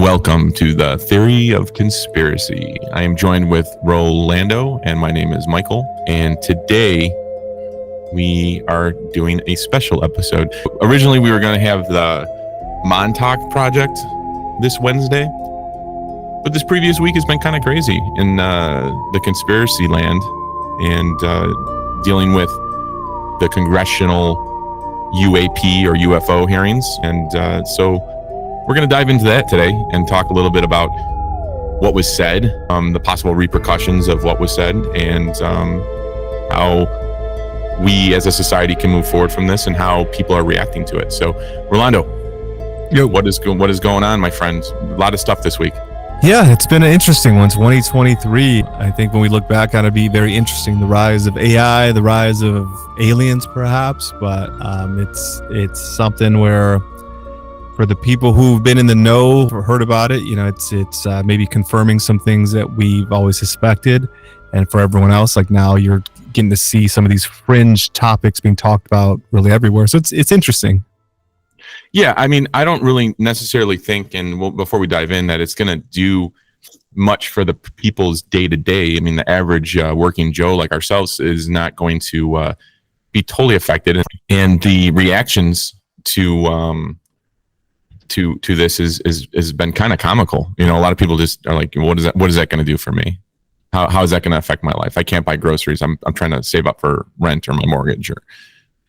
Welcome to the Theory of Conspiracy. I am joined with Rolando, and my name is Michael. And today we are doing a special episode. Originally, we were going to have the Montauk Project this Wednesday, but this previous week has been kind of crazy in the conspiracy land and dealing with the congressional UAP or UFO hearings. And so we're going to dive into that today and talk a little bit about what was said, the possible repercussions of what was said, and how we as a society can move forward from this and how people are reacting to it. So, Rolando, what is going on, my friend? A lot of stuff this week. Yeah, it's been an interesting one. 2023. I think when we look back on it, it'll be very interesting. The rise of AI, the rise of aliens, perhaps, but it's something where, for the people who've been in the know or heard about it, it's maybe confirming some things that we've always suspected. And for everyone else, like now you're getting to see some of these fringe topics being talked about really everywhere. So it's interesting. Yeah, I mean, I don't really necessarily think, and before we dive in, that it's going to do much for the people's day to day. I mean, the average working Joe like ourselves is not going to be totally affected, and the reactions to this has been kind of comical. A lot of people just are like, what is that going to do for me? How is that going to affect my life? I can't buy groceries. I'm trying to save up for rent or my mortgage or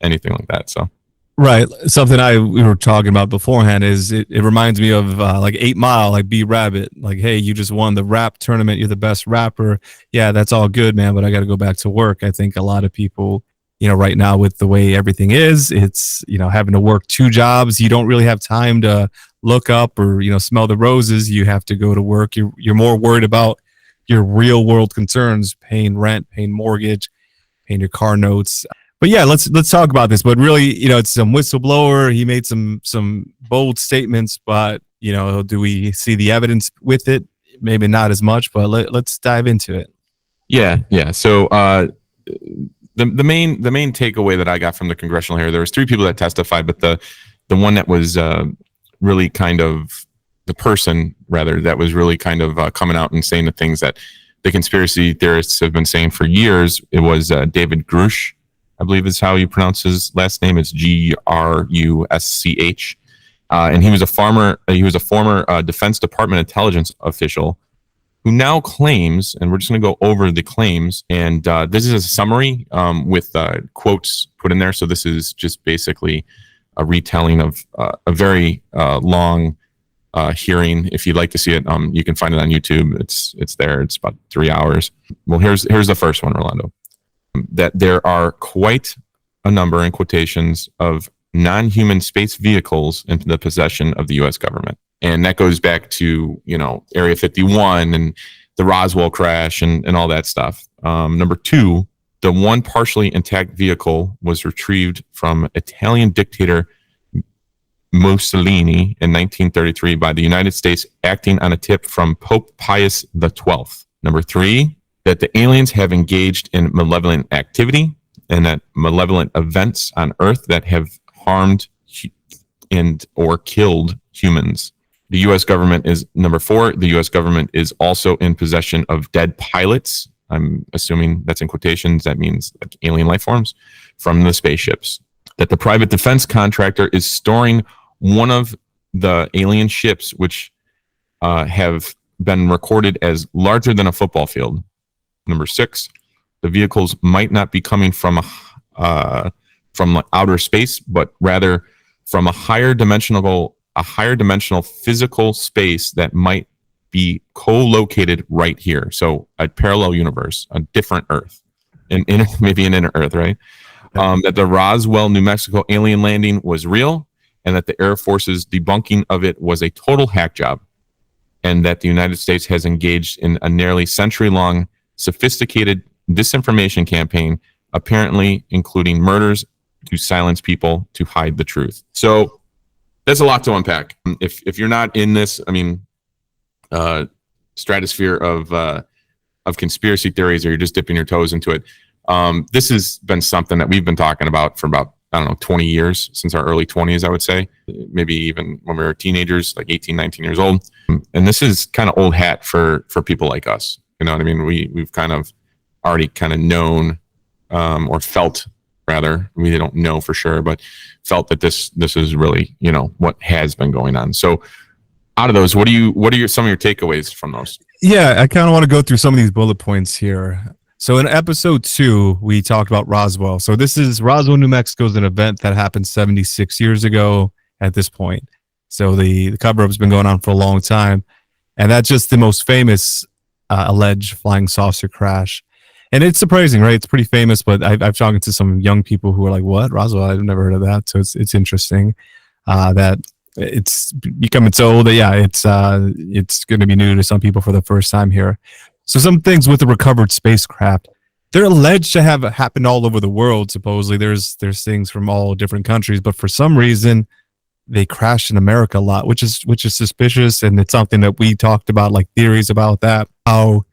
anything like that. So. Right. Something we were talking about beforehand is it reminds me of like 8 Mile, like B Rabbit. Like, hey, you just won the rap tournament. You're the best rapper. Yeah, that's all good, man. But I got to go back to work. I think a lot of people, right now with the way everything is, it's, having to work 2 jobs. You don't really have time to look up or, smell the roses. You have to go to work. You're more worried about your real world concerns, paying rent, paying mortgage, paying your car notes. But yeah, let's talk about this. But really, it's some whistleblower. He made some bold statements, but do we see the evidence with it? Maybe not as much, but let's dive into it. Yeah. So the main takeaway that I got from the congressional hearing, there was 3 people that testified, but the one that was really kind of the person rather that was really kind of coming out and saying the things that the conspiracy theorists have been saying for years. It was David Grusch. I believe is how you pronounce his last name. It's Grusch. And he was a former Defense Department intelligence official who now claims, and we're just going to go over the claims, and this is a summary with quotes put in there. So this is just basically a retelling of a very long hearing. If you'd like to see it, you can find it on YouTube. It's there. It's about 3 hours. Well, here's the first one, Rolando. That there are quite a number, in quotations, of non-human space vehicles in the possession of the U.S. government. And that goes back to, Area 51 and the Roswell crash and all that stuff. Number 2, the one partially intact vehicle was retrieved from Italian dictator Mussolini in 1933 by the United States, acting on a tip from Pope Pius XII. Number 3, that the aliens have engaged in malevolent activity and that malevolent events on Earth that have harmed and or killed humans. The U.S. government is number 4. The U.S. government is also in possession of dead pilots. I'm assuming that's in quotations. That means like alien life forms from the spaceships. That the private defense contractor is storing one of the alien ships, which have been recorded as larger than a football field. Number 6, the vehicles might not be coming from outer space, but rather from a higher dimensional physical space that might be co-located right here. So a parallel universe, a different Earth, maybe an inner Earth, right? That the Roswell, New Mexico alien landing was real, and that the Air Force's debunking of it was a total hack job, and that the United States has engaged in a nearly century-long sophisticated disinformation campaign, apparently including murders to silence people to hide the truth. So there's a lot to unpack. If you're not in this, stratosphere of conspiracy theories, or you're just dipping your toes into it, this has been something that we've been talking about for about I don't know, 20 years, since our early 20s, I would say, maybe even when we were teenagers, like 18, 19 years old. And this is kind of old hat for people like us. You know what I mean? We've kind of already kind of known, or felt, rather, we don't know for sure, but felt that this is really, you know, what has been going on. So out of those, what are some of your takeaways from those? Yeah, I kind of want to go through some of these bullet points here. So in episode 2, we talked about Roswell. So this is Roswell, New Mexico, is an event that happened 76 years ago at this point. So the cover-up's been going on for a long time. And that's just the most famous alleged flying saucer crash. And it's surprising, right? It's pretty famous, but I've talked to some young people who are like, what? Roswell? I've never heard of that. So it's interesting that it's becoming so old that, yeah, it's going to be new to some people for the first time here. So some things with the recovered spacecraft, they're alleged to have happened all over the world. Supposedly there's things from all different countries, but for some reason they crashed in America a lot, which is suspicious. And it's something that we talked about, like theories about that. How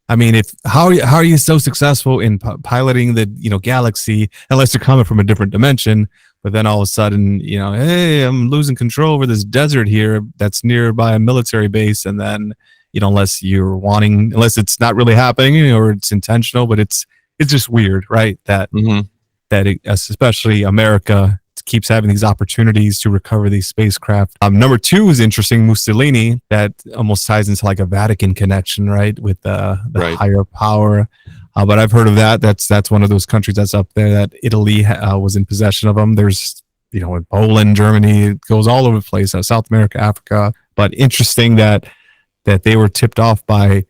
are you so successful in piloting the, you know, galaxy, unless you're coming from a different dimension, but then all of a sudden, you know, hey, I'm losing control over this desert here that's nearby a military base. And then, you know, unless it's not really happening or it's intentional, but it's just weird, right? That especially America keeps having these opportunities to recover these spacecraft. Number 2 is interesting, Mussolini. That almost ties into like a Vatican connection, right, with the right. higher power. But I've heard of that. That's one of those countries that's up there that Italy was in possession of them. There's, you know, in Poland, Germany, it goes all over the place, South America, Africa. But interesting that they were tipped off by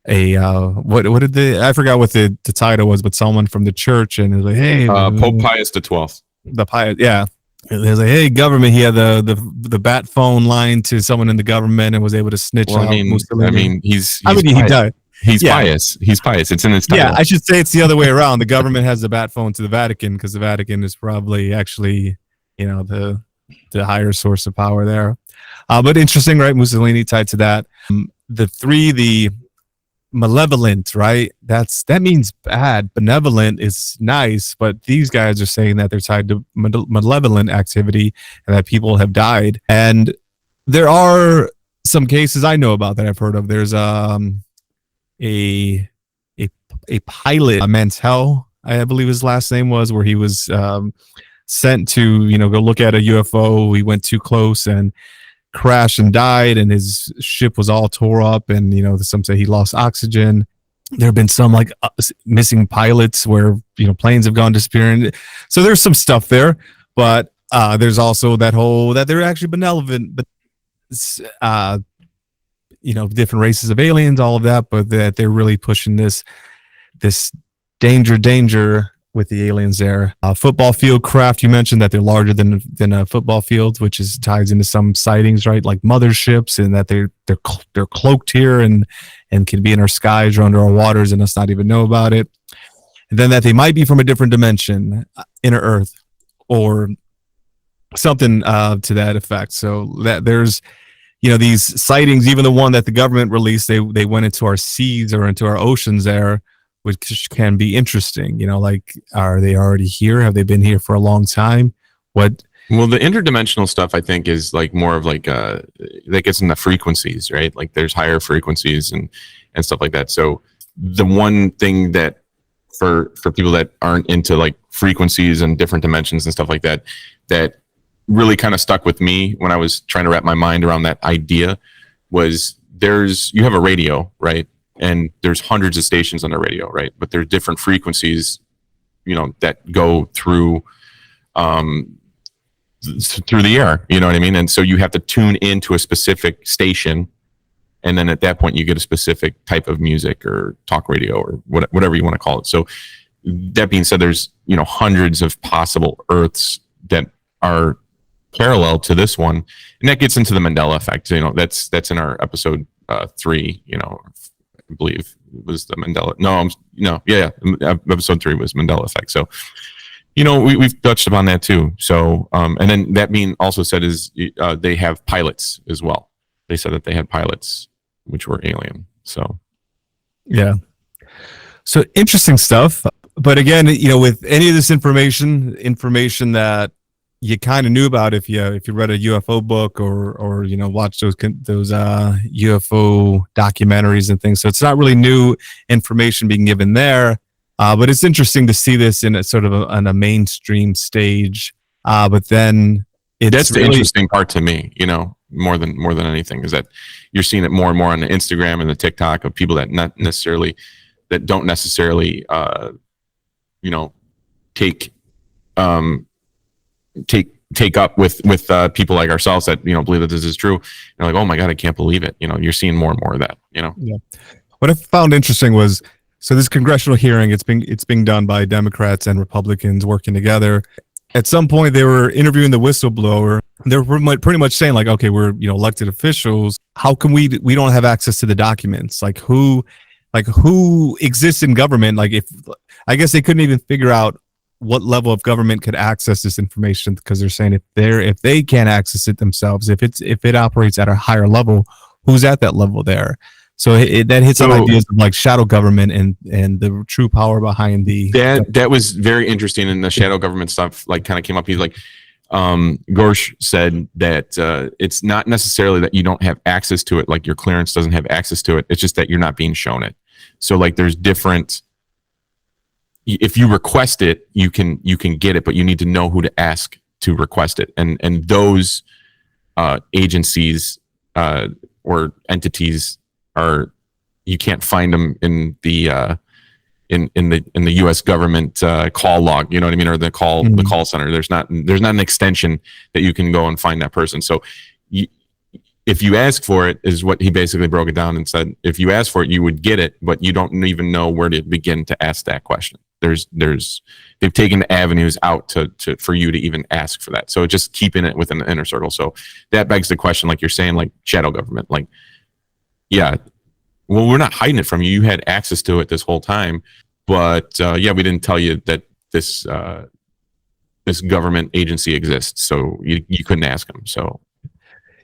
a I forgot what the title was, but someone from the church, and it was like, hey, Pope Pius XII. The pilot, yeah. It was like, hey, government. He had the bat phone line to someone in the government and was able to snitch out Mussolini. He died. He's pious. He's pious. It's in his title. Yeah, I should say it's the other way around. The government has the bat phone to the Vatican because the Vatican is probably actually, you know, the higher source of power there. But interesting, right? Mussolini tied to that. The malevolent, right? That means bad. Benevolent is nice, but these guys are saying that they're tied to malevolent activity and that people have died. And there are some cases I know about that I've heard of. There's a pilot, Mantell, I believe his last name was, where he was sent to, you know, go look at a UFO. He went too close and crashed and died, and his ship was all tore up, and, you know, some say he lost oxygen. There have been some like missing pilots where, you know, planes have gone disappearing. So there's some stuff there, but there's also that whole that they're actually benevolent, but you know, different races of aliens, all of that, but that they're really pushing this danger with the aliens there. Football field craft, you mentioned that they're larger than football fields, which ties into some sightings, right? Like motherships, and that they're cloaked here and can be in our skies or under our waters and us not even know about it. And then that they might be from a different dimension, inner Earth, or something to that effect. So that there's, you know, these sightings, even the one that the government released, they went into our seas or into our oceans there, which can be interesting. You know, like, are they already here? Have they been here for a long time? What? Well, the interdimensional stuff, I think, is like more of like that gets into frequencies, right? Like there's higher frequencies and stuff like that. So the one thing that for people that aren't into like frequencies and different dimensions and stuff like that, that really kind of stuck with me when I was trying to wrap my mind around that idea was you have a radio, right? And there's hundreds of stations on the radio, right? But there's different frequencies, you know, that go through the air, you know what I mean? And so you have to tune into a specific station, and then at that point you get a specific type of music or talk radio or whatever you want to call it. So that being said, there's, you know, hundreds of possible Earths that are parallel to this one, and that gets into the Mandela effect. You know, that's in our episode 3. You know, I believe it was the Mandela. Episode 3 was Mandela effect. So, you know, we've touched upon that too. So, and then that being also said is they have pilots as well. They said that they had pilots which were alien. So, yeah. So interesting stuff. But again, with any of this information that you kind of knew about if you read a UFO book or watched those UFO documentaries and things. So it's not really new information being given there, but it's interesting to see this in a sort of on a mainstream stage. But then that's the interesting part to me. More than anything is that you're seeing it more and more on the Instagram and the TikTok of people that don't necessarily take up with people like ourselves that believe that this is true. You're like, oh my god, I can't believe it. You're seeing more and more of that. Yeah. What I found interesting was, so this congressional hearing, it's being done by Democrats and Republicans working together. At some point, they were interviewing the whistleblower. They were pretty much saying like, okay, we're elected officials. How come we don't have access to the documents? Like who exists in government? Like I guess they couldn't even figure out what level of government could access this information, because they're saying if they can't access it themselves, if it operates at a higher level, who's at that level there? So that hits on ideas of like shadow government and the true power behind the that was very interesting. And the shadow government stuff like kind of came up. He's like, Gorsh said that it's not necessarily that you don't have access to it, like your clearance doesn't have access to it. It's just that you're not being shown it. So like there's different. If you request it, you can get it, but you need to know who to ask to request it. And those agencies or entities you can't find them in the in the U.S. government call log. You know what I mean, or the call center. There's not an extension that you can go and find that person. So if you ask for it, is what he basically broke it down and said. If you ask for it, you would get it, but you don't even know where to begin to ask that question. They've taken avenues out to for you to even ask for that. So just keeping it within the inner circle. So that begs the question, like you're saying, like shadow government, like, yeah, well, we're not hiding it from you. You had access to it this whole time, but we didn't tell you that this government agency exists. So you couldn't ask them. So.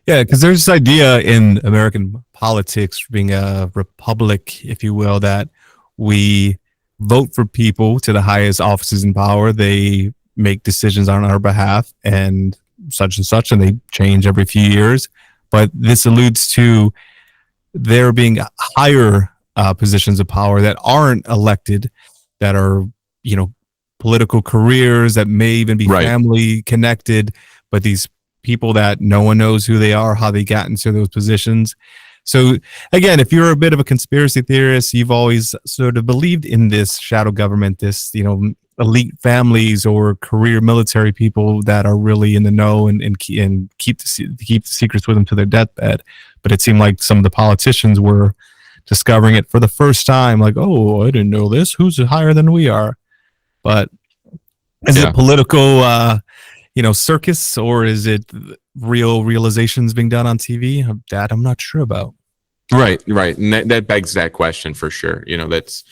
Yeah, because there's this idea in American politics, being a republic, if you will, that we vote for people to the highest offices in power. They make decisions on our behalf and such, and they change every few years. But this alludes to there being higher positions of power that aren't elected, that are, political careers that may even be family connected, but these people that no one knows who they are, how they got into those positions. So again, if you're a bit of a conspiracy theorist, you've always sort of believed in this shadow government, this, elite families or career military people that are really in the know and keep the secrets with them to their deathbed. But it seemed like some of the politicians were discovering it for the first time, like, oh, I didn't know this. Who's higher than we are? But is it political circus, or is it real realizations being done on TV? That I'm not sure about. Right. And that begs that question for sure. That's,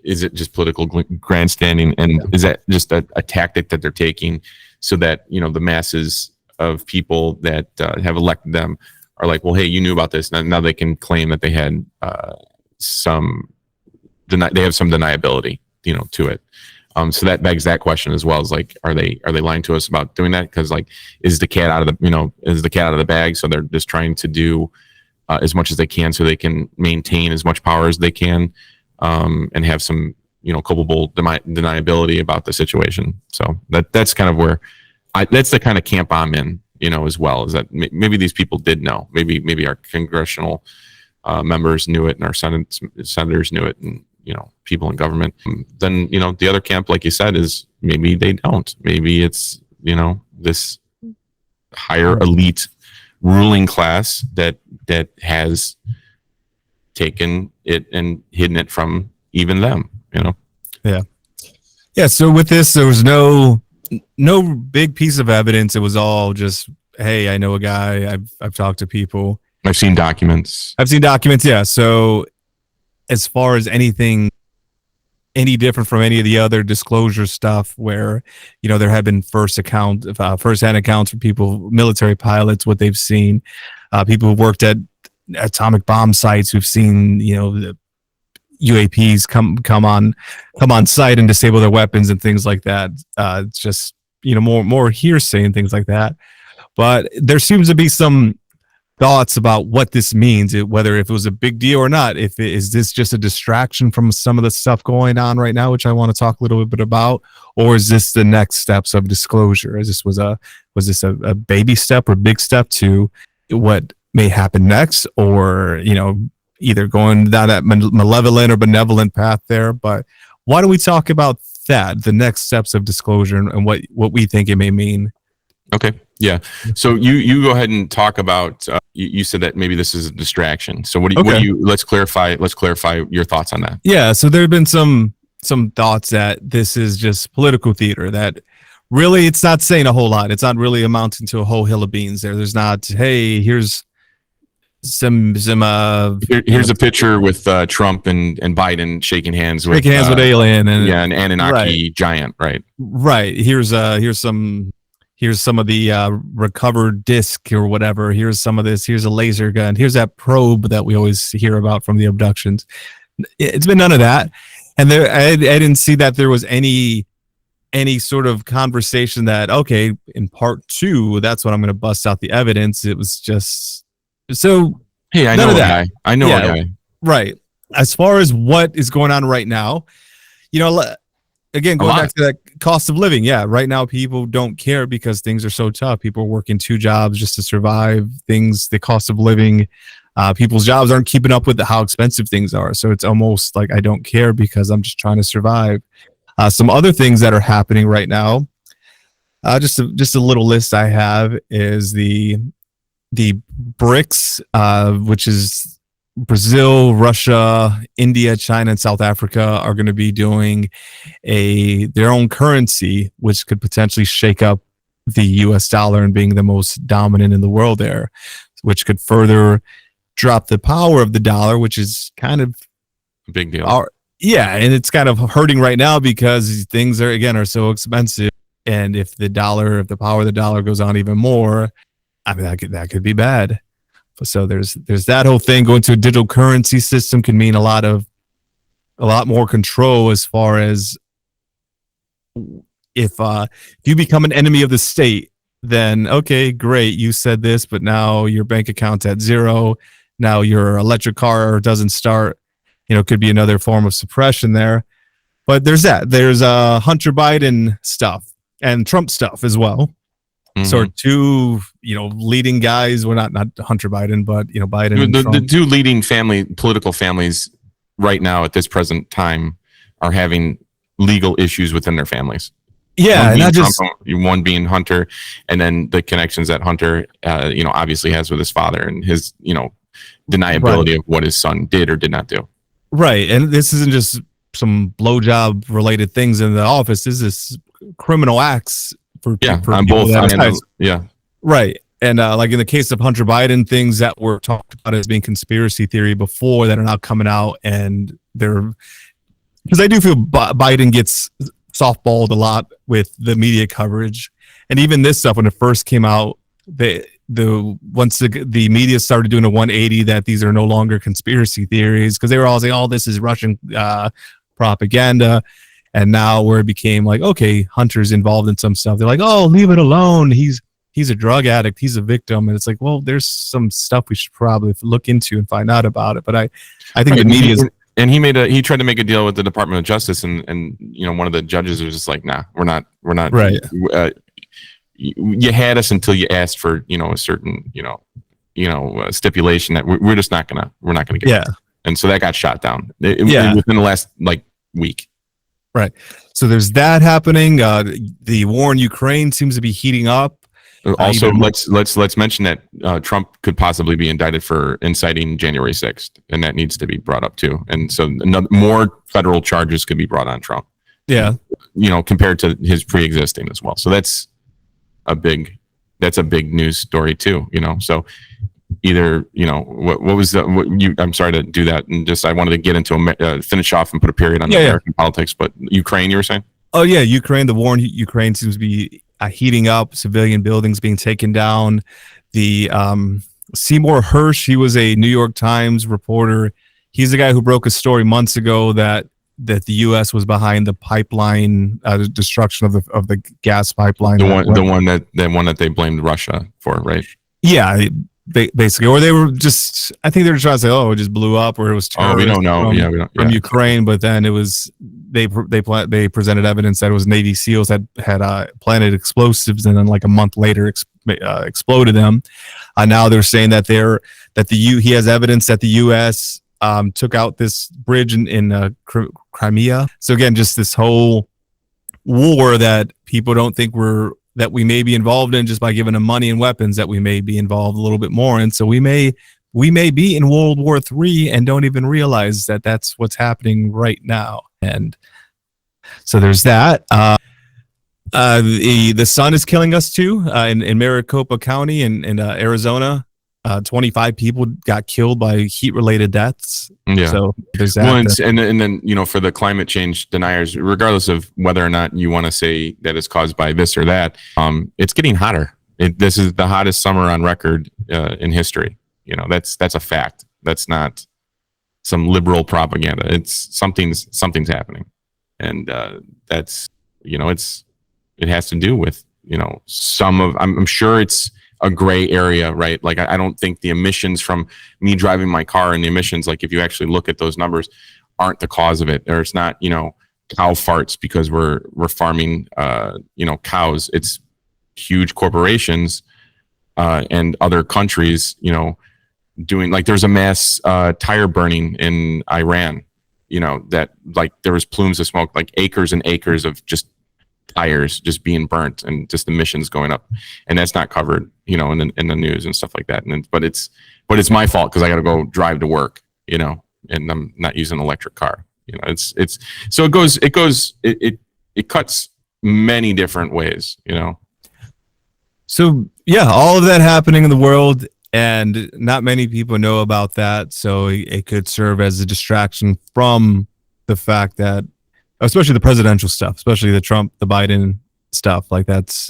is it just political grandstanding? And is that just a tactic that they're taking so that, the masses of people that have elected them are like, well, hey, you knew about this. Now they can claim that they had they have some deniability, to it. So that begs that question as well. Is like, are they lying to us about doing that? Because like, is the cat out of the bag? So they're just trying to do as much as they can so they can maintain as much power as they can, and have some culpable deniability about the situation. So that's kind of where that's the kind of camp I'm in, as well, is that maybe these people did know. Maybe our congressional members knew it, and our senators knew it, and people in government. Then the other camp, like you said, is maybe they don't. Maybe it's this higher elite ruling class that has taken it and hidden it from even them. Yeah. So with this, there was no big piece of evidence. It was all just, hey, I know a guy. I've talked to people. I've seen documents. Yeah. So as far as anything any different from any of the other disclosure stuff where, there have been first-hand accounts from people, military pilots, what they've seen, people who've worked at atomic bomb sites who've seen, UAPs come on site and disable their weapons and things like that. It's just more hearsay and things like that. But there seems to be some thoughts about what this means, whether if it was a big deal or not. Is this just a distraction from some of the stuff going on right now, which I want to talk a little bit about, or is this the next steps of disclosure? Was this a baby step or big step to what may happen next, or either going down that malevolent or benevolent path there? But why don't we talk about that, the next steps of disclosure, and what we think it may mean? Okay. Yeah. So you go ahead and talk about. You said that maybe this is a distraction. So what do you? Let's clarify your thoughts on that. Yeah. So there have been some thoughts that this is just political theater. That really, it's not saying a whole lot. It's not really amounting to a whole hill of beans. There's not. Hey, here's here's a picture with Trump and Biden shaking hands with alien and an Anunnaki giant, right? Right. Here's some of the recovered disc or whatever. Here's some of this. Here's a laser gun. Here's that probe that we always hear about from the abductions. It's been none of that, and I didn't see that there was any sort of conversation that, okay, in part 2, that's when I'm going to bust out the evidence. It was just so. Hey, I know a guy. I know a guy. Right. As far as what is going on right now, again, going back to that cost of living. Yeah. Right now, people don't care because things are so tough. People are working 2 jobs just to survive. The cost of living, people's jobs aren't keeping up with how expensive things are. So it's almost like I don't care because I'm just trying to survive. Some other things that are happening right now, just a little list I have is the BRICS, which is Brazil, Russia, India, China, and South Africa, are going to be doing their own currency, which could potentially shake up the US dollar and being the most dominant in the world there, which could further drop the power of the dollar, which is kind of a big deal. And it's kind of hurting right now because things are so expensive. And if the power of the dollar goes on even more, I mean, that could be bad. So there's that whole thing. Going to a digital currency system can mean a lot more control as far as if you become an enemy of the state, then okay, great, you said this, but now your bank account's at 0. Now your electric car doesn't start. Could be another form of suppression there. But there's that. There's Hunter Biden stuff and Trump stuff as well. Mm-hmm. So 2, leading guys. Well, not Hunter Biden, but Biden. The 2 leading political families right now at this present time are having legal issues within their families. Yeah, and one being Hunter, and then the connections that Hunter, obviously has with his father and his, deniability of what his son did or did not do. Right, and this isn't just some blowjob related things in the office. This is criminal acts for on both sides. Yeah, right. And like in the case of Hunter Biden, things that were talked about as being conspiracy theory before that are now coming out, and because I do feel Biden gets softballed a lot with the media coverage, and even this stuff when it first came out, once the media started doing a 180 that these are no longer conspiracy theories because they were all saying, "Oh, this is Russian propaganda." And now where it became like, okay, Hunter's involved in some stuff. They're like, oh, leave it alone. He's a drug addict. He's a victim. And it's like, well, there's some stuff we should probably look into and find out about it. But I think the media and he tried to make a deal with the Department of Justice, and one of the judges was just like, nah, we're not right. You had us until you asked for a certain stipulation that we're just not gonna get. Yeah. And so that got shot down within the last week. Right. So there's that happening. The war in Ukraine seems to be heating up. Also, let's mention that Trump could possibly be indicted for inciting January 6th, and that needs to be brought up too. And so more federal charges could be brought on Trump. Yeah. Compared to his pre-existing as well. So that's a big news story too. So either what was I'm sorry to do that, and just I wanted to get into finish off and put a period on American politics, but Ukraine, you were saying? Oh yeah, Ukraine. The war in Ukraine seems to be heating up. Civilian buildings being taken down. The Seymour Hersh, he was a New York Times reporter. He's the guy who broke a story months ago that the U.S. was behind the pipeline, the destruction of the gas pipeline. The one that they blamed Russia for, right? Yeah, basically, or they were just. I think they were trying to say, "Oh, it just blew up," or it was terrorists. Oh, we don't know. From Ukraine, but then it was they presented evidence that it was Navy SEALs that had planted explosives, and then like a month later exploded them. Now they're saying that he has evidence that the U.S. Took out this bridge in Crimea. So again, just this whole war that people don't think that we may be involved in just by giving them money and weapons, that we may be involved a little bit more. And so we may be in World War III and don't even realize that that's what's happening right now. And so there's that. The sun is killing us too. In Maricopa County in Arizona, 25 people got killed by heat-related deaths. Yeah. So there's that. Well, and then for the climate change deniers, regardless of whether or not you want to say that it's caused by this or that, it's getting hotter. This is the hottest summer on record in history. That's a fact. That's not some liberal propaganda. It's something's happening, and that's it has to do with I'm sure it's a gray area, right? Like I don't think the emissions from me driving my car and the emissions, like if you actually look at those numbers, aren't the cause of it. Or it's not, cow farts because we're farming, cows. It's huge corporations and other countries, doing, like there's a mass tire burning in Iran, that like there was plumes of smoke, like acres and acres of just tires just being burnt and just emissions going up, and that's not covered in the news and stuff like that. But it's my fault because I got to go drive to work, and I'm not using an electric car. It's so it cuts many different ways. So yeah, all of that happening in the world, and not many people know about that, so it could serve as a distraction from the fact that, especially the presidential stuff, especially the Trump, the Biden stuff, like that's,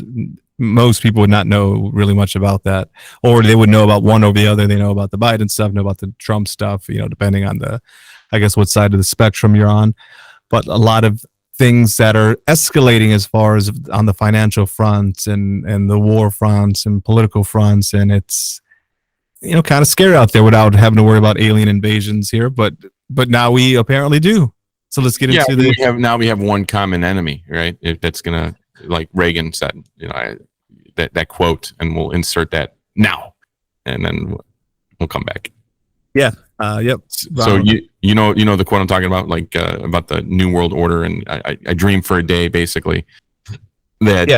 most people would not know really much about that, or they would know about one over the other. They know about the Biden stuff, know about the Trump stuff, depending on what side of the spectrum you're on. But a lot of things that are escalating as far as on the financial fronts and the war fronts and political fronts, and it's kind of scary out there without having to worry about alien invasions here. But now we apparently do. So let's get into we have one common enemy, right? If that's gonna, like Reagan said, that quote, and we'll insert that now, and then we'll come back. Yeah. Yep. So you know the quote I'm talking about, like about the New World Order, and I dream for a day, basically, that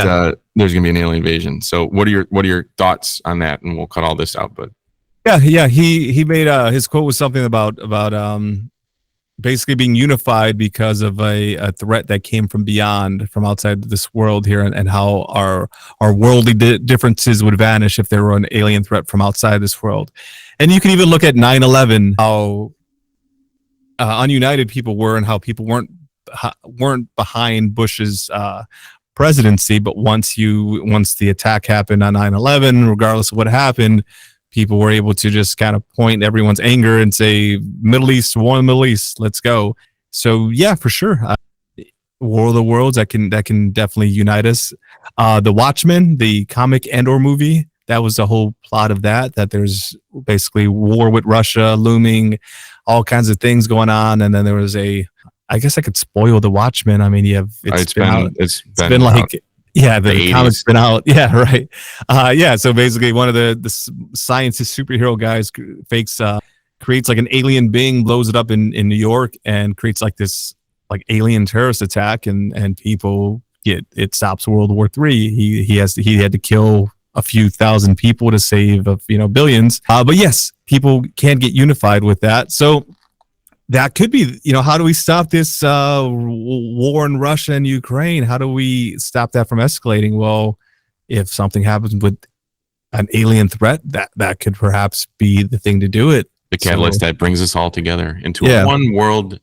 there's gonna be an alien invasion. So what are your thoughts on that? And we'll cut all this out, but yeah, he made his quote was something about basically being unified because of a threat that came from beyond, from outside this world here, and how our worldly differences would vanish if there were an alien threat from outside this world. And you can even look at 9/11, how ununited people were, and how people weren't behind Bush's presidency. But once the attack happened on 9/11, regardless of what happened, people were able to just kind of point everyone's anger and say, Middle East, war in the Middle East, let's go. So yeah, for sure. War of the Worlds, that can definitely unite us. The Watchmen, the comic and/or movie, that was the whole plot of that there's basically war with Russia looming, all kinds of things going on. And then there was I guess I could spoil The Watchmen. I mean, it's been like, yeah, the comic's been out. Yeah, right. So basically one of the scientist superhero guys creates like an alien being, blows it up in New York, and creates like this like alien terrorist attack, and people it stops World War III. He had to kill a few thousand people to save billions. But yes, people can get unified with that. So that could be, how do we stop this war in Russia and Ukraine? How do we stop that from escalating? Well, if something happens with an alien threat, that could perhaps be the thing to do it. The catalyst that brings us all together into one world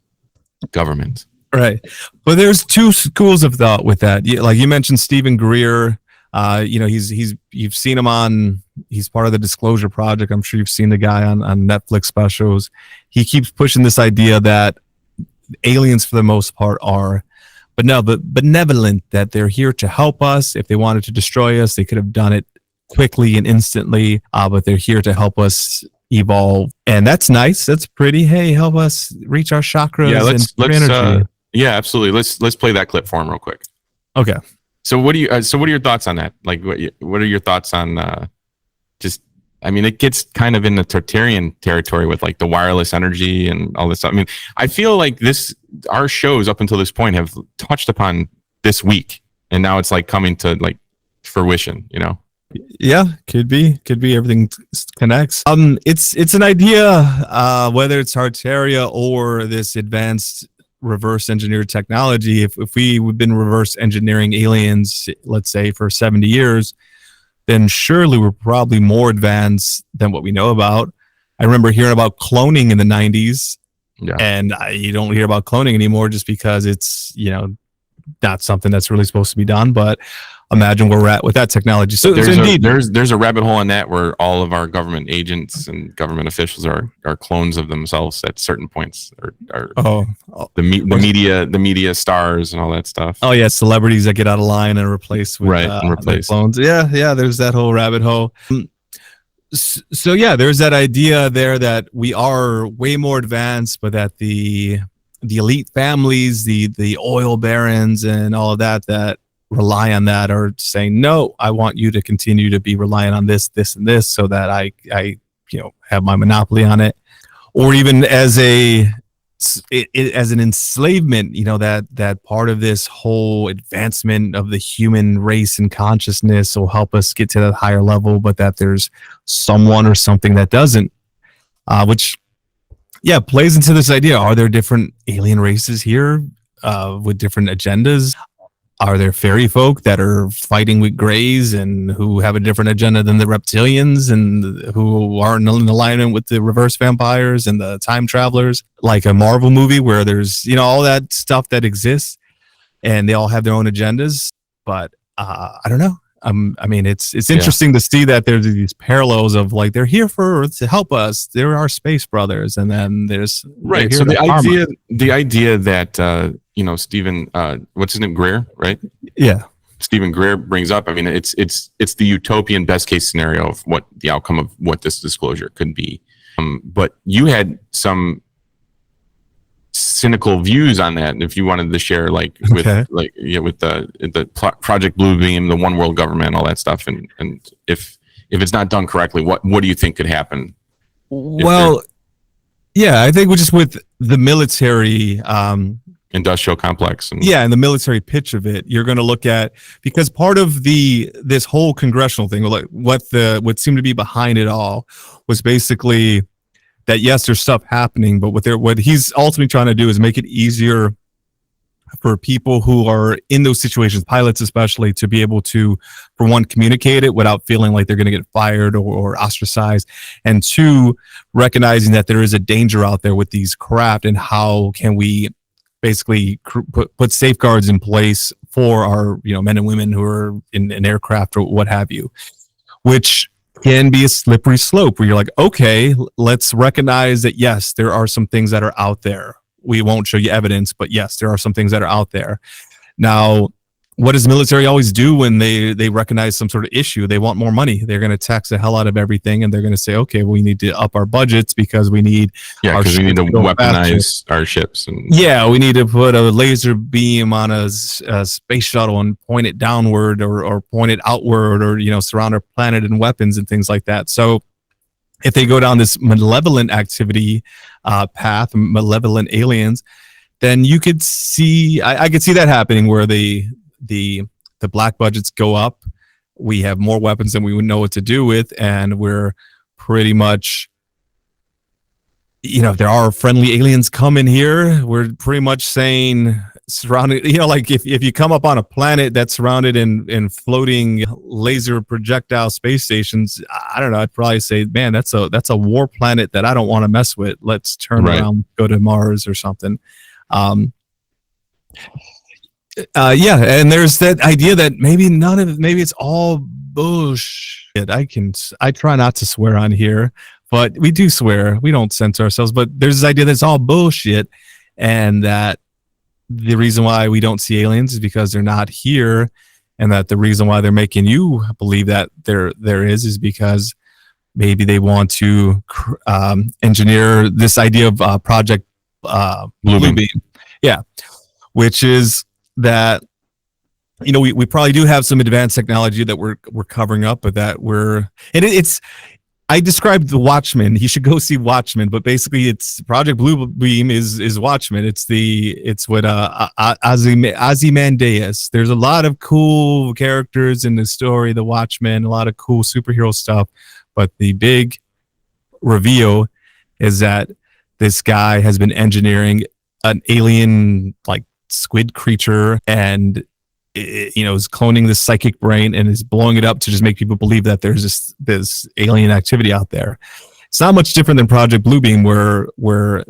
government. Right. But there's two schools of thought with that. Like you mentioned, Stephen Greer. You've seen him on He's part of the Disclosure Project. I'm sure you've seen the guy on Netflix specials. He keeps pushing this idea that aliens, for the most part, are benevolent, that they're here to help us. If they wanted to destroy us, they could have done it quickly and instantly, but they're here to help us evolve. And that's nice. That's pretty. Hey, help us reach our chakras. Yeah, let's energy. Yeah, absolutely. Let's play that clip for him real quick. Okay. So what are your thoughts on that? Like, what are your thoughts on just? I mean, it gets kind of in the Tartarian territory with like the wireless energy and all this stuff. I mean, I feel like our shows up until this point have touched upon this week, and now it's like coming to like fruition. You know? Yeah, could be. Everything connects. It's an idea, whether it's Tartaria or this advanced reverse engineered technology. If we've been reverse engineering aliens, let's say for 70 years, then surely we're probably more advanced than what we know about. I remember hearing about cloning in the 90s, and you don't hear about cloning anymore just because it's, not something that's really supposed to be done. But imagine where we're at with that technology. So indeed, there's a rabbit hole in that where all of our government agents and government officials are clones of themselves at certain points, or the media stars and all that stuff. Oh yeah, celebrities that get out of line and replaced with clones. Yeah, there's that whole rabbit hole. So yeah, there's that idea there that we are way more advanced, but that the elite families, the oil barons and all of that rely on that are saying, no, I want you to continue to be reliant on this, and this, so that I have my monopoly on it. Or even as an enslavement, that part of this whole advancement of the human race and consciousness will help us get to that higher level, but that there's someone or something that doesn't, which plays into this idea. Are there different alien races here with different agendas? Are there fairy folk that are fighting with greys and who have a different agenda than the reptilians, and who are in alignment with the reverse vampires and the time travelers, like a Marvel movie where there's, all that stuff that exists and they all have their own agendas? But I don't know. I mean, it's interesting to see that there's these parallels of like, they're here to help us. They're our space brothers. And then there's right. So the idea that, Stephen, what's his name? Greer, right? Yeah. Stephen Greer brings up. I mean, it's the utopian best case scenario of what the outcome of what this disclosure could be. But you had some cynical views on that, and if you wanted to share, with the Project Bluebeam, the one world government, all that stuff, and if it's not done correctly, what do you think could happen? Well, I think just with the military industrial complex, and the military pitch of it, you're going to look at, because part of this whole congressional thing, like what seemed to be behind it all, was basically that yes, there's stuff happening, but what he's ultimately trying to do is make it easier for people who are in those situations, pilots especially, to be able to, for one, communicate it without feeling like they're going to get fired or ostracized, and two, recognizing that there is a danger out there with these craft, and how can we basically put safeguards in place for our men and women who are in aircraft or what have you, which can be a slippery slope where you're like, okay, let's recognize that yes, there are some things that are out there. We won't show you evidence, but yes, there are some things that are out there. Now, what does the military always do when they recognize some sort of issue? They want more money. They're going to tax the hell out of everything, and they're going to say, okay, we need to up our budgets because we need we need to weaponize our ships. And we need to put a laser beam on a space shuttle and point it downward or point it outward, or surround our planet in weapons and things like that. So if they go down this malevolent activity path, malevolent aliens, then you could see, I could see that happening, where the black budgets go up. We have more weapons than we would know what to do with, and we're pretty much, if there are friendly aliens coming here, we're pretty much saying, surrounded, like if you come up on a planet that's surrounded in floating laser projectile space stations, I don't know, I'd probably say, man, that's a war planet that I don't want to mess with. Let's turn around, go to Mars or something. And there's that idea that maybe it's all bullshit. I try not to swear on here, but we do swear. We don't censor ourselves. But there's this idea that it's all bullshit, and that the reason why we don't see aliens is because they're not here, and that the reason why they're making you believe that there is because maybe they want to engineer this idea of Project Blue Beam. Yeah, which is that, you know, we probably do have some advanced technology that we're covering up, but that it's. I described the Watchmen. You should go see Watchmen, but basically, it's Project Blue Beam is Watchmen. It's what Ozymandias. There's a lot of cool characters in the story, the Watchmen, a lot of cool superhero stuff, but the big reveal is that this guy has been engineering an alien like squid creature, and is cloning this psychic brain and is blowing it up to just make people believe that there's this alien activity out there. It's not much different than Project Bluebeam, where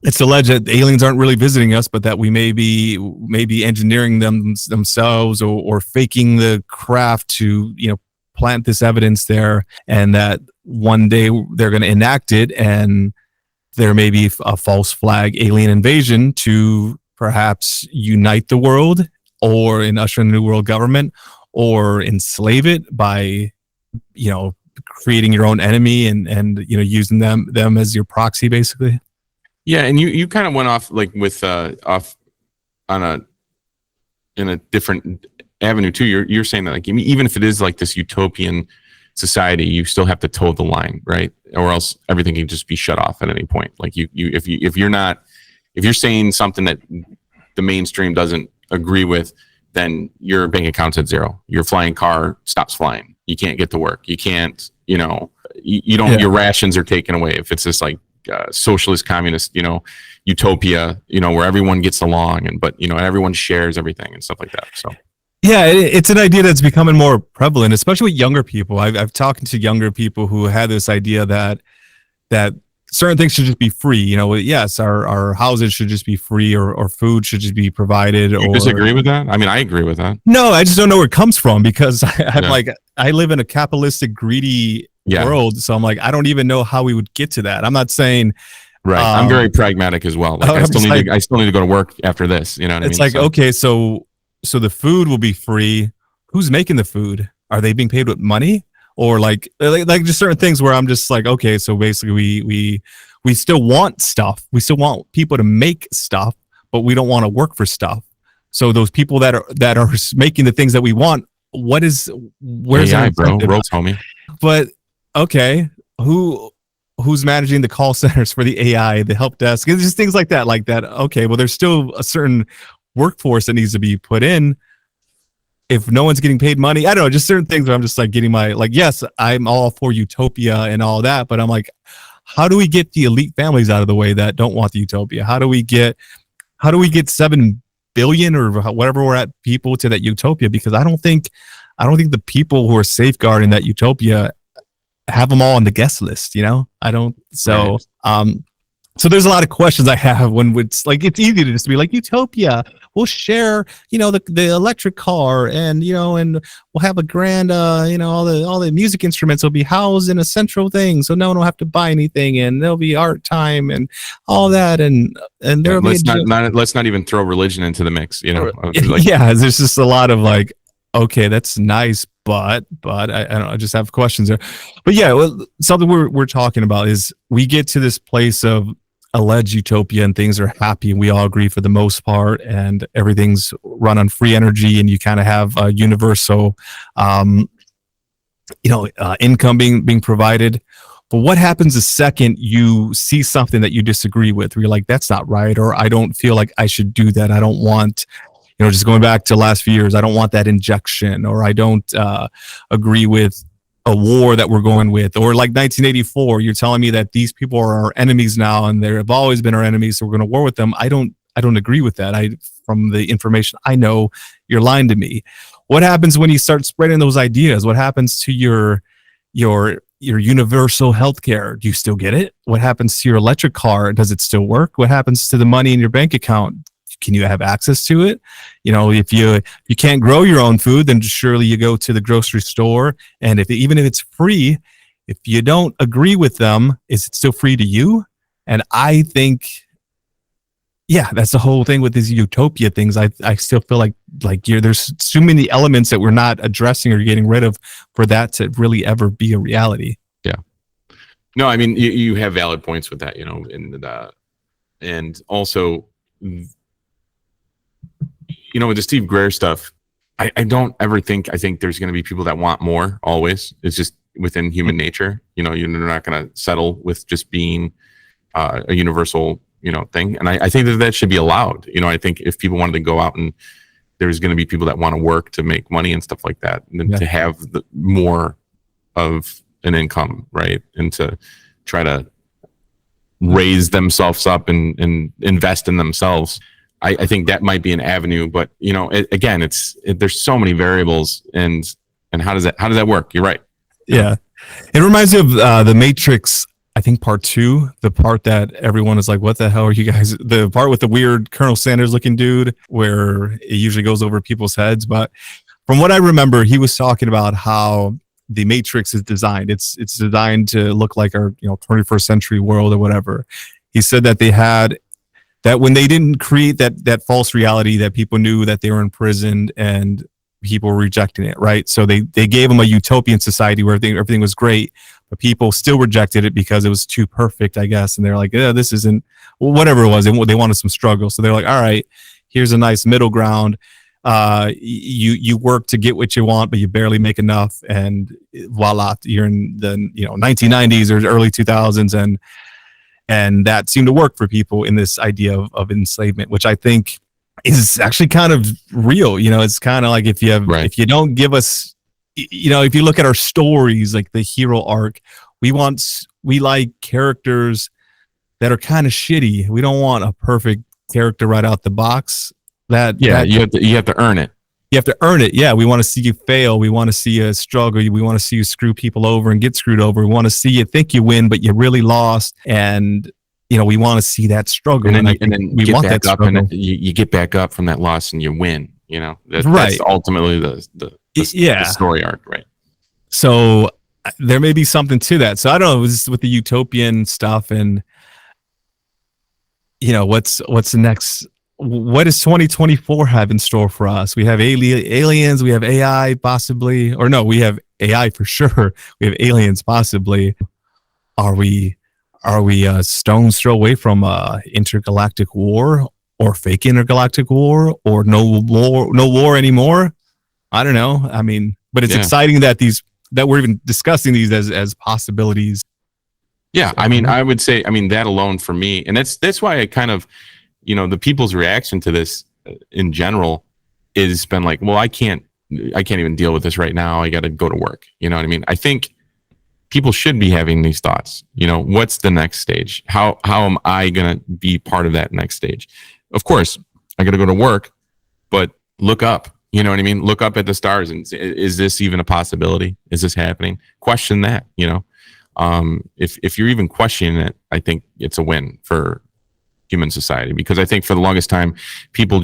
it's alleged that aliens aren't really visiting us, but that we may be engineering themselves or faking the craft to plant this evidence there, and that one day they're going to enact it, and there may be a false flag alien invasion to perhaps unite the world, or usher in a new world government, or enslave it by, creating your own enemy and using them as your proxy, basically. Yeah, and you kind of went off like with off on in a different avenue too. You're saying that, like, even if it is like this utopian society, you still have to toe the line, right? Or else everything can just be shut off at any point. Like if you're saying something that the mainstream doesn't agree with, then your bank account's at zero. Your flying car stops flying. You can't get to work. You can't, you don't, your rations are taken away. If it's this like socialist, communist, utopia, where everyone gets along but everyone shares everything and stuff like that. So. Yeah, it's an idea that's becoming more prevalent, especially with younger people. I've talked to younger people who had this idea that certain things should just be free. Yes, our houses should just be free, or food should just be provided. You disagree with that? I mean, I agree with that. No, I just don't know where it comes from, because I live in a capitalistic, greedy world. So I'm like, I don't even know how we would get to that. I'm not saying. Right. I'm very pragmatic as well. Like, I still need to go to work after this. You know what I mean? It's like, okay, so the food will be free. Who's making the food? Are they being paid with money? Or like just certain things where I'm just like, okay, so basically we still want stuff. We still want people to make stuff, but we don't want to work for stuff. So those people that are making the things that we want, where's AI, bro? Roll, homie. But okay, who's managing the call centers for the AI, the help desk? It's just things like that. Okay, well, there's still a certain workforce that needs to be put in. If no one's getting paid money, I don't know, just certain things where I'm just like getting yes, I'm all for utopia and all that, but I'm like, how do we get the elite families out of the way that don't want the utopia? How do we get 7 billion or whatever we're at people to that utopia? Because I don't think the people who are safeguarding that utopia have them all on the guest list. I don't. So, right. So there's a lot of questions I have when it's like, it's easy to just be like, utopia, we'll share, the electric car, and, and we'll have a grand, all the music instruments will be housed in a central thing. So no one will have to buy anything, and there'll be art time and all that. And there'll be let's not even throw religion into the mix, there's just a lot of like, okay, that's nice, but I don't know, I just have questions there. But yeah, something we're talking about is we get to this place of alleged utopia and things are happy, and we all agree for the most part, and everything's run on free energy, and you kind of have a universal income being provided. But what happens the second you see something that you disagree with, where you're like, that's not right, or I don't feel like I should do that, I don't want, just going back to the last few years, I don't want that injection, or I don't agree with a war that we're going with, or like 1984, you're telling me that these people are our enemies now, and they have always been our enemies, so we're going to war with them. I don't agree with that. From the information I know, you're lying to me. What happens when you start spreading those ideas? What happens to your universal healthcare? Do you still get it? What happens to your electric car? Does it still work? What happens to the money in your bank account? can you have access to it? If you can't grow your own food, then surely you go to the grocery store, and even if it's free, if you don't agree with them, is it still free to you? And I think, yeah, that's the whole thing with these utopia things. I still feel like there's too many elements that we're not addressing or getting rid of for that to really ever be a reality. Yeah. No, I mean, you have valid points with that, and also, with the Steve Greer stuff, I don't ever think, I think there's going to be people that want more always. It's just within human nature. You're not going to settle with just being a universal thing. And I think that should be allowed. I think if people wanted to go out, and there's going to be people that want to work to make money and stuff like that, and then to have more of an income, right? And to try to raise themselves up and invest in themselves. I think that might be an avenue, but again, there's so many variables, and how does that work? You're right. Yeah. It reminds me of The Matrix, I think part 2, the part that everyone is like, what the hell are you guys? The part with the weird Colonel Sanders looking dude, where it usually goes over people's heads. But from what I remember, he was talking about how the Matrix is designed. It's designed to look like our 21st century world or whatever. He said that they had that when they didn't create that false reality, that people knew that they were imprisoned and people were rejecting it, right? So they gave them a utopian society where everything was great, but people still rejected it because it was too perfect, I guess. And they're like, yeah, this isn't, well, whatever it was. They wanted some struggle. So they're like, all right, here's a nice middle ground. You work to get what you want, but you barely make enough. And voila, you're in the 1990s or early 2000s. And that seemed to work for people in this idea of enslavement, which I think is actually kind of real. It's kind of like if you don't give us, if you look at our stories, like the hero arc, we like characters that are kind of shitty. We don't want a perfect character right out the box. You have to earn it. You have to earn it. Yeah, we want to see you fail. We want to see you struggle. We want to see you screw people over and get screwed over. We want to see you think you win, but you really lost. And we want to see that struggle. And then we want that struggle. And you get back up from that loss and you win. That's ultimately the story arc, right? So there may be something to that. So I don't know, with the utopian stuff, and what's the next. What does 2024 have in store for us? We have aliens, we have AI possibly, or no, we have AI for sure. We have aliens possibly. Are we a stone's throw away from intergalactic war, or fake intergalactic war, or no war anymore? I don't know. I mean, but it's exciting that we're even discussing these as possibilities. Yeah, so, I mean, I would say, that alone for me, and that's why I kind of, the people's reaction to this in general is been like, well, I can't even deal with this right now. I got to go to work. You know what I mean? I think people should be having these thoughts. What's the next stage? How am I going to be part of that next stage? Of course, I got to go to work, but look up. You know what I mean? Look up at the stars and say, is this even a possibility? Is this happening? Question that. If you're even questioning it, I think it's a win for human society, because I think for the longest time people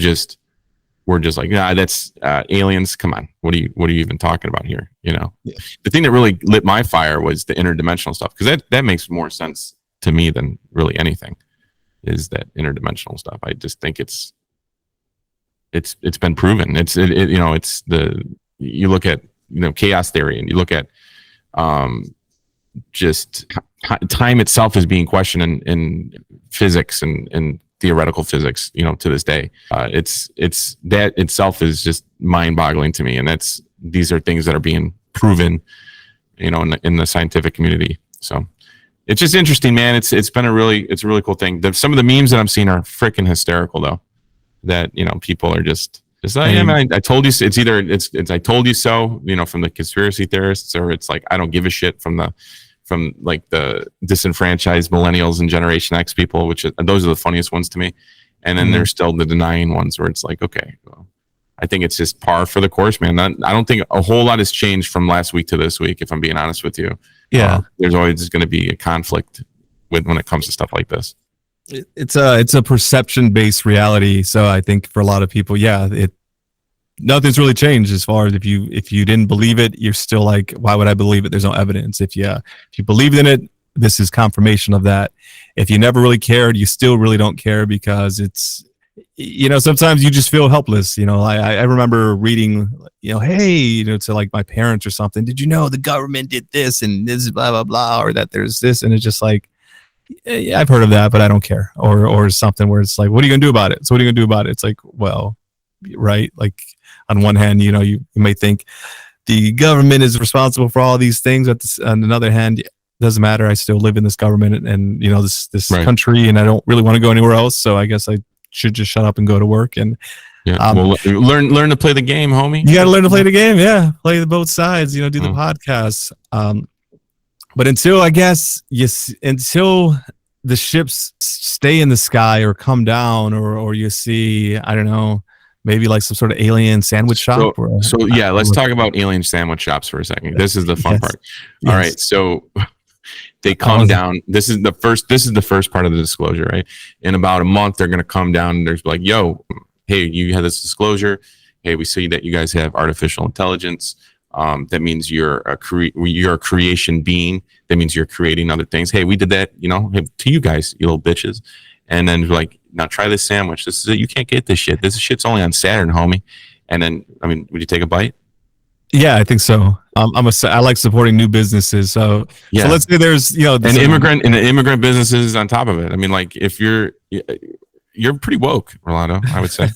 were just like, that's aliens. Come on, what are you even talking about here? The thing that really lit my fire was the interdimensional stuff, because that makes more sense to me than really anything, is that interdimensional stuff. I just think it's been proven. You look at chaos theory, and you look at just time itself is being questioned in physics and theoretical physics, to this day. It's that itself is just mind-boggling to me, and these are things that are being proven, in the scientific community. So it's just interesting, man. It's been a really cool thing. Some of the memes that I'm seeing are freaking hysterical, though. That people are just like, yeah, man, I told you. It's either it's I told you so, from the conspiracy theorists, or it's like I don't give a shit from the disenfranchised millennials and Generation X people, those are the funniest ones to me. And then there's still the denying ones where it's like, okay, well, I think it's just par for the course, man. I don't think a whole lot has changed from last week to this week, if I'm being honest with you. Yeah. There's always going to be a conflict when it comes to stuff like this. It's a perception based reality. So I think for a lot of people, yeah, nothing's really changed as far as if you didn't believe it, you're still like, why would I believe it? There's no evidence. If you believed in it, this is confirmation of that. If you never really cared, you still really don't care because it's, sometimes you just feel helpless. I remember reading, hey, to like my parents or something, did you know the government did this and this blah blah blah, or that there's this, and it's just like, yeah, I've heard of that, but I don't care, or something where it's like, what are you gonna do about it? So what are you gonna do about it? It's like, well, right, like on one hand, you may think the government is responsible for all these things, but on another hand, it doesn't matter. I still live in this government and this right. country, and I don't really want to go anywhere else. So I guess I should just shut up and go to work. And well, learn to play the game, homie. You got to learn to play the game. Yeah, play both sides. Do the podcasts. But until until the ships stay in the sky or come down, or you see, I don't know, maybe like some sort of alien sandwich shop. Let's talk about alien sandwich shops for a second. This is the fun part. All right, so they come down. This is the first part of the disclosure, right? In about a month, they're going to come down and there's like, yo, hey, you have this disclosure. Hey, we see that you guys have artificial intelligence. That means you're a creation being. That means you're creating other things. Hey, we did that, to you guys, you little bitches. And then like, now try this sandwich. This is it. You can't get this shit. This shit's only on Saturn, homie. And then, would you take a bite? Yeah, I think so. I like supporting new businesses. So let's say there's immigrant businesses on top of it. Like if you're pretty woke, Rolando, I would say.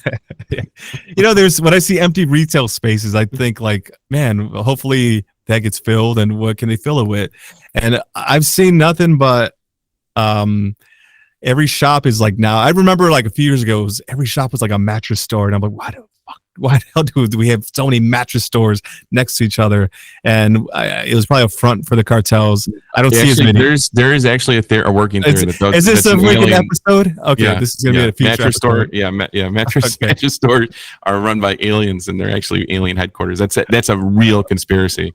There's when I see empty retail spaces, I think like, man, hopefully that gets filled, and what can they fill it with? And I've seen nothing but every shop is like, now I remember like a few years ago, every shop was like a mattress store, and I'm like, why the hell do we have so many mattress stores next to each other? And it was probably a front for the cartels. I don't see as many. There is actually a working theory that does. Is this a freaking episode? Okay, this is gonna be a future mattress episode. store. Mattress stores are run by aliens, and they're actually alien headquarters. That's a real conspiracy.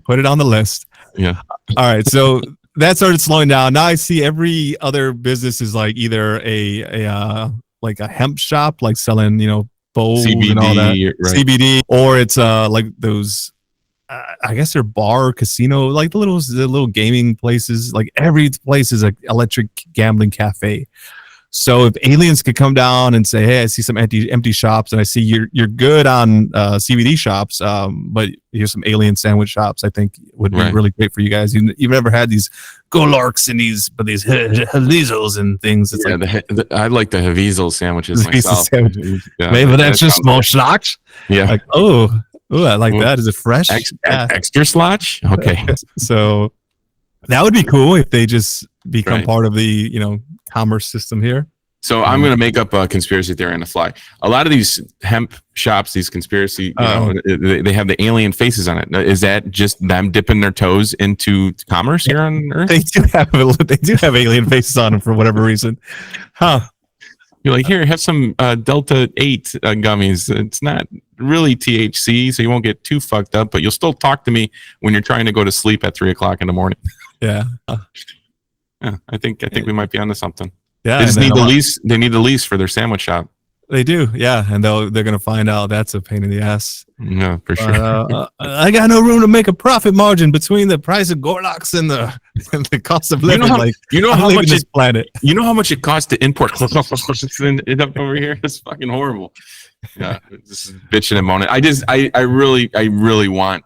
Put it on the list. Yeah. All right, so that started slowing down. Now I see every other business is like either a hemp shop, like selling bowls CBD, and all that, right. CBD, or it's like those I guess they're bar, casino, like the little gaming places. Like every place is an electric gambling cafe. So if aliens could come down and say, hey, I see some empty shops, and I see you're good on CBD shops, but here's some alien sandwich shops, I think would be really great for you guys. You've ever had these Golarks and these Havizels and things. It's I like the Havizel sandwiches myself. Yeah, maybe that's just small schlotch. Yeah. Like, oh, I like that. Is it fresh? Extra slotch? Okay. So that would be cool if they just become part of the, commerce system here. So I'm going to make up a conspiracy theory on the fly. A lot of these hemp shops, these conspiracy, they have the alien faces on it. Is that just them dipping their toes into commerce here on Earth? They do have alien faces on them for whatever reason. Huh. You're like, here, have some Delta 8 gummies. It's not really THC, so you won't get too fucked up, but you'll still talk to me when you're trying to go to sleep at 3:00 in the morning. Yeah. Yeah, I think we might be onto something. Yeah, they just need the lease. They need the lease for their sandwich shop. They do, yeah, and they're gonna find out that's a pain in the ass. Yeah, for sure. I got no room to make a profit margin between the price of Gorloks and the cost of living. You know how much it costs to import it up over here? It's fucking horrible. Yeah, this is bitching and moaning. I really want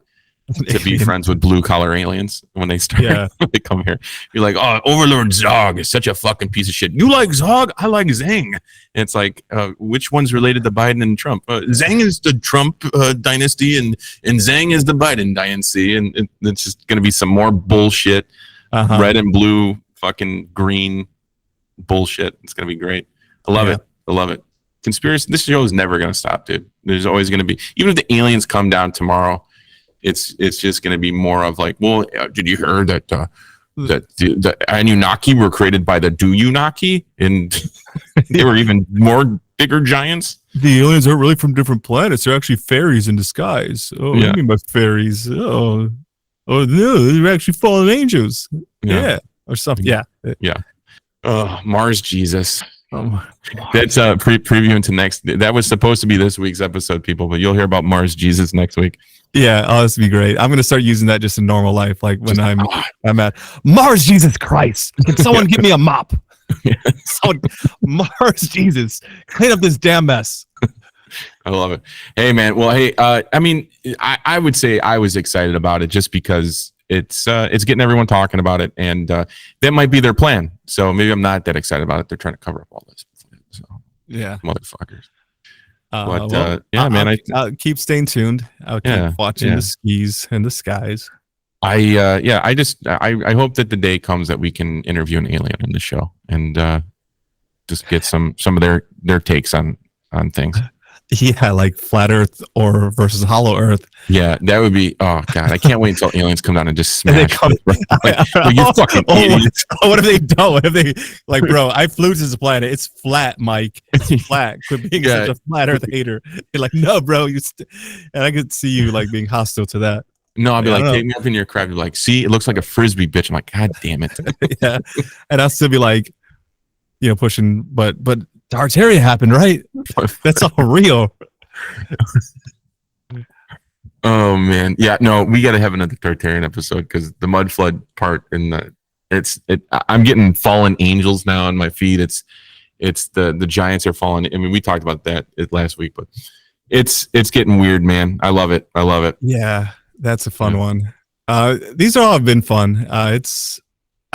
to be friends with blue collar aliens when they start when they come here. You're like, oh, Overlord Zog is such a fucking piece of shit. You like Zog? I like Zang. And it's like, which one's related to Biden and Trump? Zang is the Trump dynasty, and Zang is the Biden dynasty, and it's just gonna be some more bullshit, red and blue, fucking green bullshit. It's gonna be great. I love it. I love it. Conspiracy. This show is never gonna stop, dude. There's always gonna be, even if the aliens come down tomorrow. It's just going to be more of like, well, did you hear that the Anunnaki were created by the Duyunaki, and they were even more bigger giants? The aliens aren't really from different planets; they're actually fairies in disguise. Oh, what do you mean by fairies? Oh no, they're actually fallen angels. Yeah, or something. Yeah. Oh, Mars Jesus. Oh, That's previewing to next. That was supposed to be this week's episode, people, but you'll hear about Mars Jesus next week. yeah, oh, this would be great. I'm gonna start using that just in normal life, like when I'm at Mars Jesus Christ. Can someone give me a mop? Someone, Mars Jesus, clean up this damn mess. I love it. Hey, man. Well, hey, I mean, I would say I was excited about it just because it's getting everyone talking about it, and that might be their plan. So maybe I'm not that excited about it. They're trying to cover up all this. So Yeah, motherfuckers. well, yeah, man. I'll keep staying tuned. I'll keep watching the skis and the skies. I hope that the day comes that we can interview an alien in the show and just get some of their takes on things. Yeah, like flat Earth or versus hollow Earth. Yeah, that would be. Oh God, I can't wait until aliens come down and just smash. They come, you fucking idiots. What if they don't? What if they like, bro? I flew to this planet. It's flat, Mike. It's flat. Quit being such a flat Earth hater. You're like, no, bro. And I could see you like being hostile to that. No, I'll be like, take me up in your crap. You're like, see, it looks like a frisbee, bitch. I'm like, God damn it. Yeah, and I'll still be like, pushing, but Tartaria happened, right? That's all real. Oh man, yeah, no, we got to have another Tartarian episode because the mud flood part I'm getting fallen angels now on my feed. It's the giants are falling. I mean, we talked about that last week, but it's getting weird, man. I love it. Yeah, that's a fun one. These all have been fun. I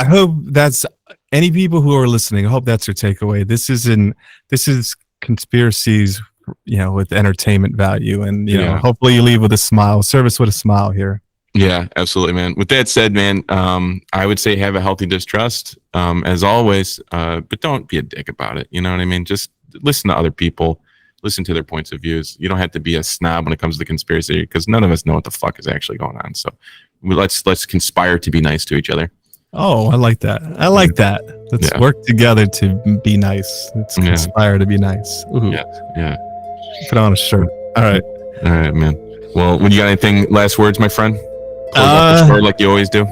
hope that's any people who are listening. I hope that's your takeaway. This is conspiracies, with entertainment value, and hopefully you leave with a smile. Service with a smile here. Yeah, absolutely, man. With that said, man, I would say have a healthy distrust, as always, but don't be a dick about it. You know what I mean? Just listen to other people, listen to their points of views. You don't have to be a snob when it comes to conspiracy because none of us know what the fuck is actually going on. So let's conspire to be nice to each other. Oh, I like that. Let's work together to be nice. Let's conspire to be nice. Ooh. Yeah. Put on a shirt. All right, man. Well, when you got anything, last words, my friend? Close up the store like you always do.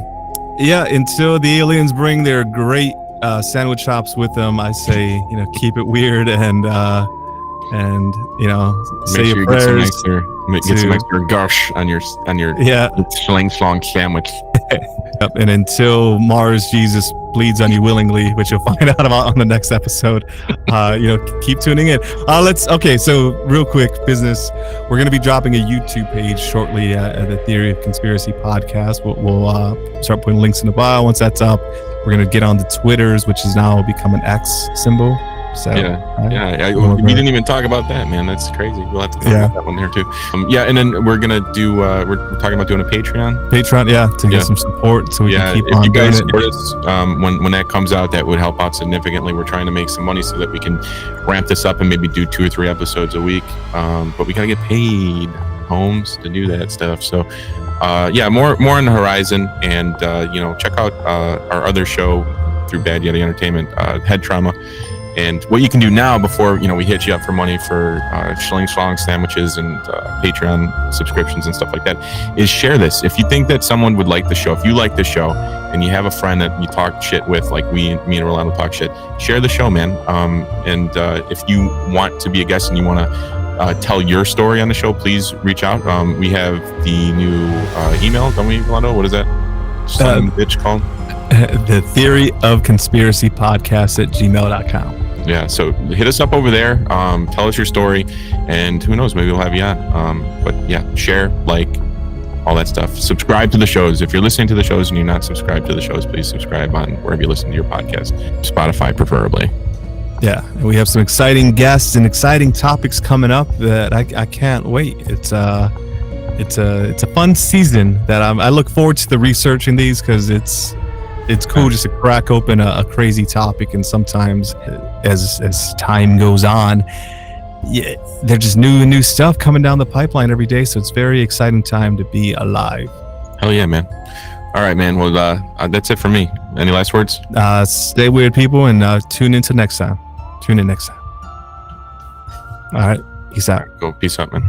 Yeah, until the aliens bring their great sandwich shops with them, I say, keep it weird and say your prayers. Get some extra gush on your sling slong sandwich. Yep. And until Mars Jesus bleeds on you willingly, which you'll find out about on the next episode, keep tuning in. So real quick business, we're going to be dropping a YouTube page shortly at the Theory of Conspiracy podcast. We'll start putting links in the bio. Once that's up, we're going to get on the Twitters, which is now become an X symbol. So, we didn't even talk about that, man. That's crazy. We'll have to talk about that one there too. And then we're gonna do. We're talking about doing a Patreon. To get some support, so we can keep on. If you guys support us, when that comes out, that would help out significantly. We're trying to make some money so that we can ramp this up and maybe do 2 or 3 episodes a week. But we gotta get paid, Holmes, to do that stuff. So, more on the horizon, and check out our other show through Bad Yeti Entertainment, Head Trauma. And what you can do now before, we hit you up for money for Schling Schlong sandwiches and Patreon subscriptions and stuff like that, is share this. If you think that someone would like the show, if you like the show and you have a friend that you talk shit with, like me and Rolando talk shit, share the show, man. And if you want to be a guest and you want to tell your story on the show, please reach out. We have the new email, don't we, Rolando? What is that? Bitch called? The Theory of Conspiracy Podcast at gmail.com. Yeah, so hit us up over there. Tell us your story, and who knows, maybe we'll have you on. But yeah, share, like, all that stuff. Subscribe to the shows. If you're listening to the shows and you're not subscribed to the shows, please subscribe on wherever you listen to your podcast, Spotify preferably. Yeah, and we have some exciting guests and exciting topics coming up that I can't wait. It's a fun season that I look forward to the researching these, because it's cool just to crack open a crazy topic, and sometimes as time goes on, there's just new stuff coming down the pipeline every day. So it's a very exciting time to be alive. Hell yeah, man. All right, man. Well, that's it for me. Any last words? Stay weird, people, and tune in next time. All right. Peace out. Go. Peace out, man.